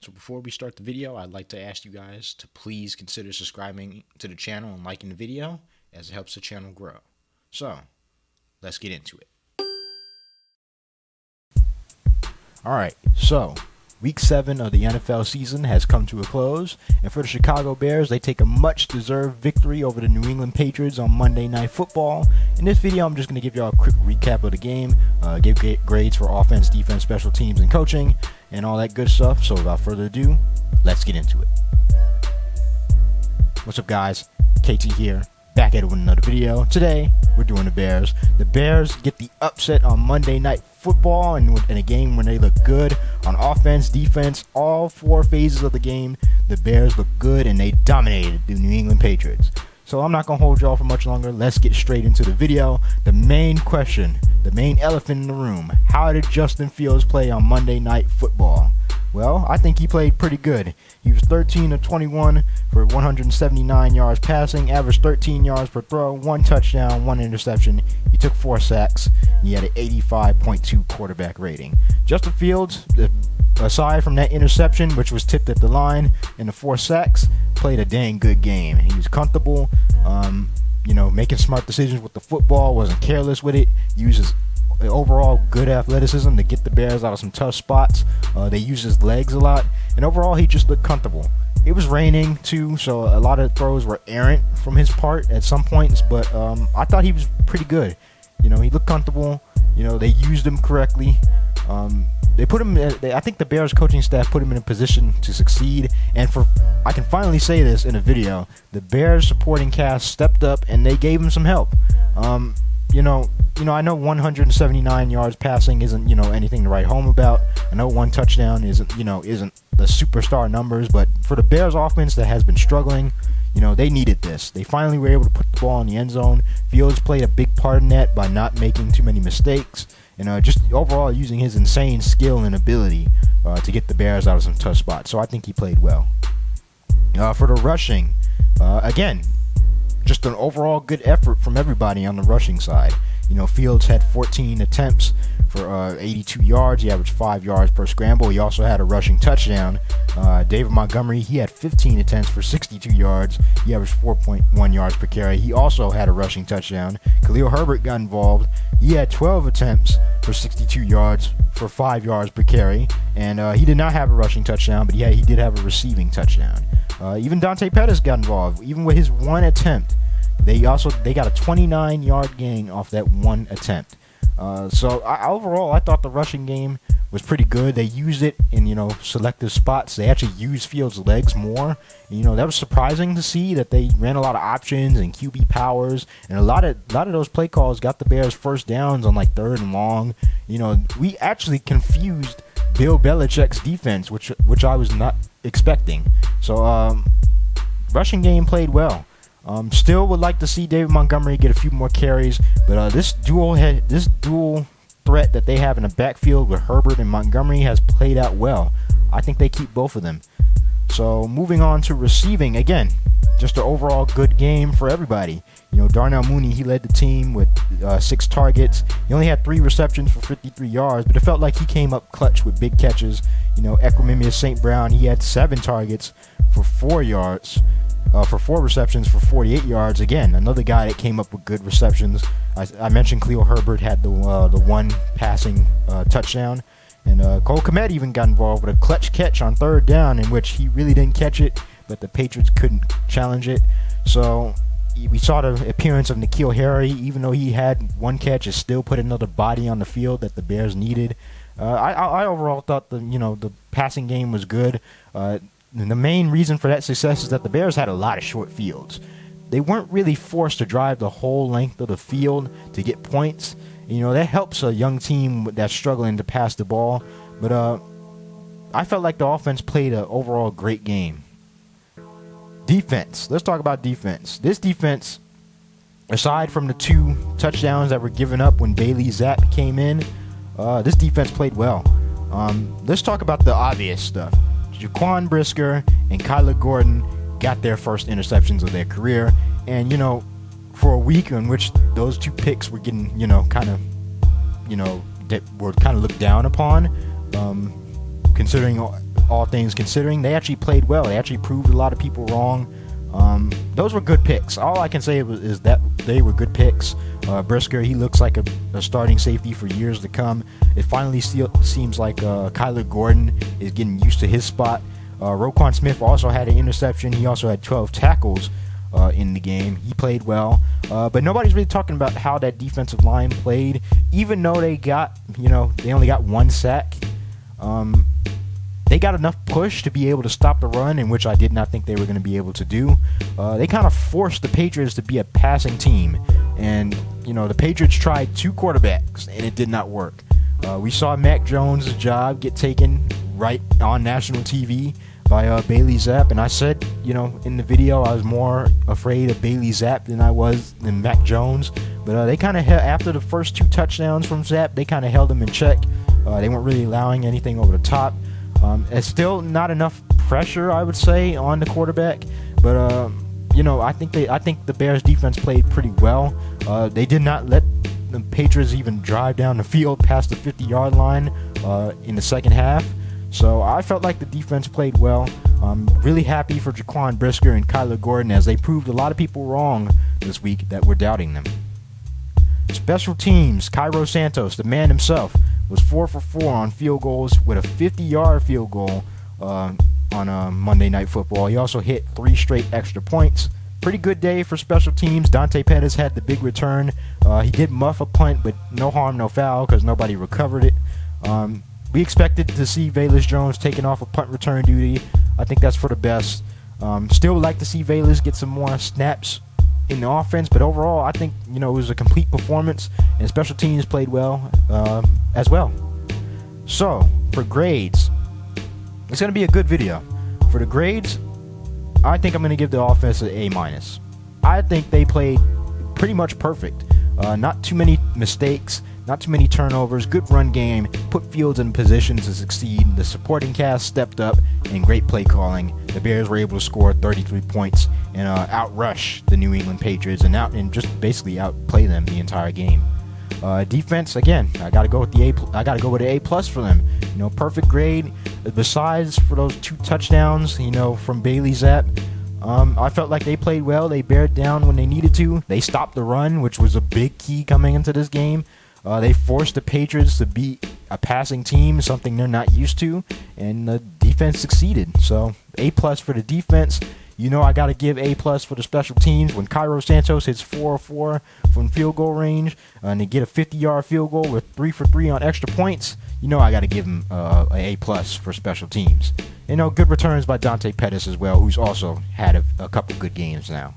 So before we start the video, I'd like to ask you guys to please consider subscribing to the channel and liking the video, as it helps the channel grow. So, let's get into it. Alright, so Week 7 of the NFL season has come to a close, and for the Chicago Bears, they take a much-deserved victory over the New England Patriots on Monday Night Football. In this video, I'm just going to give y'all a quick recap of the game, give grades for offense, defense, special teams, and coaching, and all that good stuff. So without further ado, let's get into it. What's up, guys? KT here, back at it with another video. Today, we're doing the Bears. The Bears get the upset on Monday Night Football and in a game when they look good on offense, defense, all four phases of the game. The Bears look good and they dominated the New England Patriots. So I'm not going to hold y'all for much longer. Let's get straight into the video. The main question, the main elephant in the room: how did Justin Fields play on Monday Night Football? Well, I think he played pretty good. He was 13 of 21 for 179 yards passing, averaged 13 yards per throw, 1 touchdown, 1 interception. He took 4 sacks, and he had an 85.2 quarterback rating. Justin Fields, aside from that interception, which was tipped at the line, and the 4 sacks, played a dang good game. He was comfortable, making smart decisions with the football, wasn't careless with it, uses overall good athleticism to get the Bears out of some tough spots. They use his legs a lot, and overall he just looked comfortable. It was raining too, so a lot of throws were errant from his part at some points, but I thought he was pretty good. He looked comfortable. They used him correctly. They put him. I think the Bears coaching staff put him in a position to succeed. And I can finally say this in a video: the Bears supporting cast stepped up and they gave him some help. I know 179 yards passing isn't, anything to write home about. I know 1 touchdown isn't the superstar numbers, but for the Bears offense that has been struggling, they needed this. They finally were able to put the ball in the end zone. Fields played a big part in that by not making too many mistakes, and just overall using his insane skill and ability to get the Bears out of some tough spots. So I think he played well. For the rushing, again, just an overall good effort from everybody on the rushing side. Fields had 14 attempts for 82 yards. He averaged 5 yards per scramble. He also had a rushing touchdown. David Montgomery, he had 15 attempts for 62 yards. He averaged 4.1 yards per carry. He also had a rushing touchdown. Khalil Herbert got involved. He had 12 attempts for 62 yards for 5 yards per carry. And he did not have a rushing touchdown, but he did have a receiving touchdown. Even Dante Pettis got involved. Even with his 1 attempt, they got a 29-yard gain off that 1 attempt. Overall, I thought the rushing game was pretty good. They used it in selective spots. They actually used Fields' legs more. That was surprising to see that they ran a lot of options and QB powers, and a lot of those play calls got the Bears first downs on like 3rd and long. We actually confused Bill Belichick's defense, which I was not expecting. So rushing game played well. Still would like to see David Montgomery get a few more carries, but this dual threat that they have in the backfield with Herbert and Montgomery has played out well. I think they keep both of them. So moving on to receiving, again, just an overall good game for everybody. Darnell Mooney, he led the team with 6 targets. He only had 3 receptions for 53 yards, but it felt like he came up clutch with big catches. Equanimeous St. Brown, he had 7 targets for 4 yards. For 4 receptions for 48 yards. Again, another guy that came up with good receptions. I mentioned Khalil Herbert had the 1 passing touchdown. And Cole Kmet even got involved with a clutch catch on 3rd down, in which he really didn't catch it, but the Patriots couldn't challenge it. So we saw the appearance of N'Keal Harry. Even though he had 1 catch, it still put another body on the field that the Bears needed. I overall thought the passing game was good. And the main reason for that success is that the Bears had a lot of short fields. They weren't really forced to drive the whole length of the field to get points. That helps a young team that's struggling to pass the ball. But I felt like the offense played an overall great game. Defense. Let's talk about defense. This defense, aside from the 2 touchdowns that were given up when Bailey Zappe came in, this defense played well. Let's talk about the obvious stuff. Jaquan Brisker and Kyler Gordon got their first interceptions of their career, and for a week in which those 2 picks were getting that were kind of looked down upon, considering all things considering. They actually played well. They actually proved a lot of people wrong. Those were good picks. All I can say is that they were good picks. Brisker, he looks like a starting safety for years to come. It finally seems like Kyler Gordon is getting used to his spot. Roquan Smith also had an interception. He also had 12 tackles in the game. He played well. But nobody's really talking about how that defensive line played. Even though they only got 1 sack. They got enough push to be able to stop the run, in which I did not think they were going to be able to do. They kind of forced the Patriots to be a passing team. And, the Patriots tried 2 quarterbacks, and it did not work. We saw Mac Jones' job get taken right on national TV by Bailey Zapp. And I said, in the video, I was more afraid of Bailey Zapp than Mac Jones. But they kind of, after the first 2 touchdowns from Zapp, they kind of held him in check. They weren't really allowing anything over the top. It's still not enough pressure, I would say, on the quarterback. But I think the Bears defense played pretty well. They did not let the Patriots even drive down the field past the 50-yard line in the second half. So I felt like the defense played well. I'm really happy for Jaquan Brisker and Kyler Gordon, as they proved a lot of people wrong this week that were doubting them. Special teams, Cairo Santos, the man himself, was 4 for 4 on field goals with a 50-yard field goal on Monday Night Football. He also hit 3 straight extra points. Pretty good day for special teams. Dante Pettis had the big return. He did muff a punt, but no harm, no foul, because nobody recovered it. We expected to see Velus Jones taking off a punt return duty. I think that's for the best. Still would like to see Velus get some more snaps in the offense, but overall, I think it was a complete performance, and special teams played well as well. So for grades, it's going to be a good video. For the grades, I think I'm going to give the offense an A-. I think they played pretty much perfect. Not too many mistakes, not too many turnovers, good run game, put Fields in position to succeed. The supporting cast stepped up, and great play calling. The Bears were able to score 33 points and outrush the New England Patriots and just basically outplay them the entire game. Defense, again, I got to go with the A+ for them. Perfect grade. Besides for those 2 touchdowns, from Bailey Zapp, I felt like they played well. They bared down when they needed to. They stopped the run, which was a big key coming into this game. They forced the Patriots to be a passing team, something they're not used to, and the defense succeeded. So A+ for the defense. I got to give A+ for the special teams. When Cairo Santos hits 4 of 4 from field goal range, and they get a 50-yard field goal with 3 for 3 on extra points, I got to give him an A+ for special teams. Good returns by Dante Pettis as well, who's also had a couple good games now.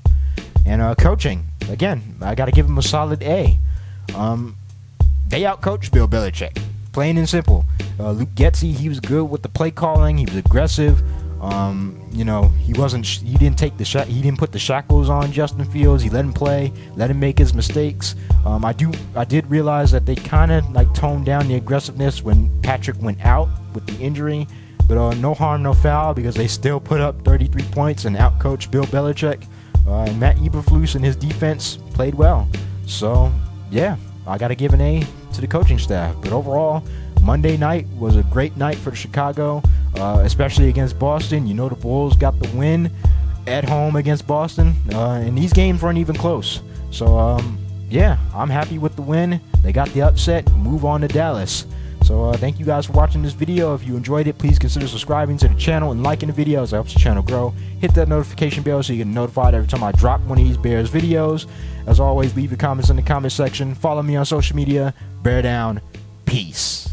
And coaching, again, I got to give him a solid A. They outcoached Bill Belichick, plain and simple. Luke Getsy, he was good with the play calling. He was aggressive. He didn't put the shackles on Justin Fields. He let him play, let him make his mistakes. I did realize that they kind of toned down the aggressiveness when Patrick went out with the injury, but no harm, no foul, because they still put up 33 points and outcoached Bill Belichick. And Matt Eberflus and his defense played well. So yeah, I got to give an A to the coaching staff. But overall, Monday night was a great night for Chicago, especially against Boston. The Bulls got the win at home against Boston, and these games weren't even close. So, yeah, I'm happy with the win. They got the upset, move on to Dallas. So, thank you guys for watching this video. If you enjoyed it, please consider subscribing to the channel and liking the videos. It helps the channel grow. Hit that notification bell so you get notified every time I drop one of these Bears videos. As always, leave your comments in the comment section. Follow me on social media. Bear down. Peace.